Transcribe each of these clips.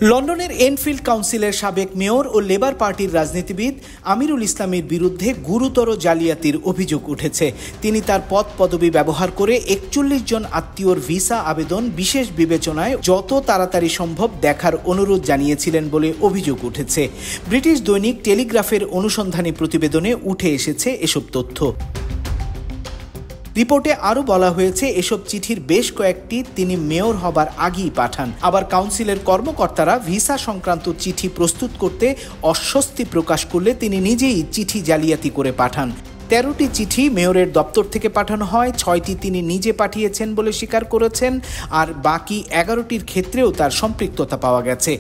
লন্ডনের এনফিল্ড কাউন্সিলের সাবেক মেয়র ও লেবার পার্টির রাজনীতিবিদ আমিরুল ইসলামের বিরুদ্ধে গুরুতর জালিয়াতির অভিযোগ উঠেছে। তিনি তার পদ পদবি ব্যবহার করে ৪১ জন আত্মীয়র ভিসা আবেদন বিশেষ বিবেচনায় যত তাড়াতাড়ি সম্ভব দেখার অনুরোধ জানিয়েছিলেন বলে অভিযোগ উঠেছে। ব্রিটিশ দৈনিক টেলিগ্রাফের অনুসন্ধানী প্রতিবেদনে উঠে এসেছে এসব তথ্য। রিপোর্টে আরও বলা হয়েছে, এসব চিঠির বেশ কয়েকটি তিনি মেয়র হবার আগেই পাঠান। আবার কাউন্সিলের কর্মকর্তারা ভিসা সংক্রান্ত চিঠি প্রস্তুত করতে অস্বস্তি প্রকাশ করলে তিনি নিজেই চিঠি জালিয়াতি করে পাঠান। ১৩টি চিঠি মেয়রের দপ্তর থেকে পাঠানো হয়, ৬টি তিনি নিজে পাঠিয়েছেন বলে স্বীকার করেছেন, আর বাকি ১১টির ক্ষেত্রেও তার সম্পৃক্ততা পাওয়া গেছে।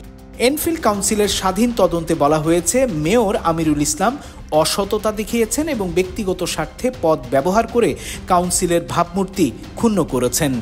এনফিল্ড কাউন্সিলের স্বাধীন তদন্তে বলা হয়েছে, মেয়র আমিরুল ইসলাম অসততা দেখিয়েছেন এবং ব্যক্তিগত স্বার্থে পদ ব্যবহার করে কাউন্সিলের ভাবমূর্তি ক্ষুণ্ণ করেছেন।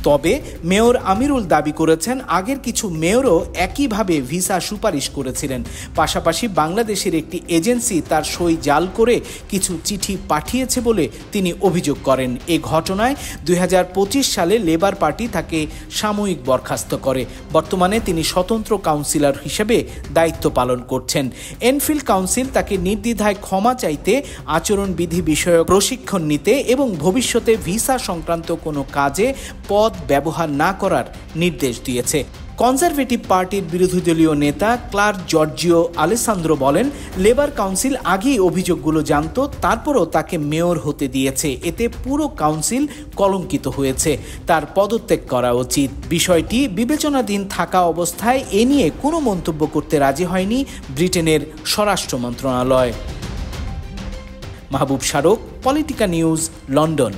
তবে মেয়র আমিরুল দাবি করেছেন, আগের কিছু মেয়রও একইভাবে ভিসা সুপারিশ করেছিলেন। পাশাপাশি বাংলাদেশের একটি এজেন্সি তার সই জাল করে কিছু চিঠি পাঠিয়েছে বলে তিনি অভিযোগ করেন। এ ঘটনায় ২০২৫ সালে লেবার পার্টি তাকে সাময়িক বরখাস্ত করে। বর্তমানে তিনি স্বতন্ত্র কাউন্সিলর হিসেবে দায়িত্ব পালন করছেন। এনফিল্ড কাউন্সিল তাকে নির্দ্বিধায় ক্ষমা চাইতে, আচরণবিধি বিষয়ক প্রশিক্ষণ নিতে এবং ভবিষ্যতে ভিসা সংক্রান্ত কোনো কাজে পদ ব্যবহার না করার নির্দেশ দিয়েছে। কনজারভেটিভ পার্টির বিরোধী দলীয় নেতা ক্লার্ক জর্জিও আলেসান্দ্রো বলেন, লেবার কাউন্সিল আগেই অভিযোগগুলো জানত, তারপরও তাকে মেয়র হতে দিয়েছে। এতে পুরো কাউন্সিল কলঙ্কিত হয়েছে, তার পদত্যাগ করা উচিত। বিষয়টি বিবেচনাধীন থাকা অবস্থায় এ নিয়ে কোনো মন্তব্য করতে রাজি হয়নি ব্রিটেনের স্বরাষ্ট্র মন্ত্রণালয়। মাহবুব শারক, পলিটিকা নিউজ, লন্ডন।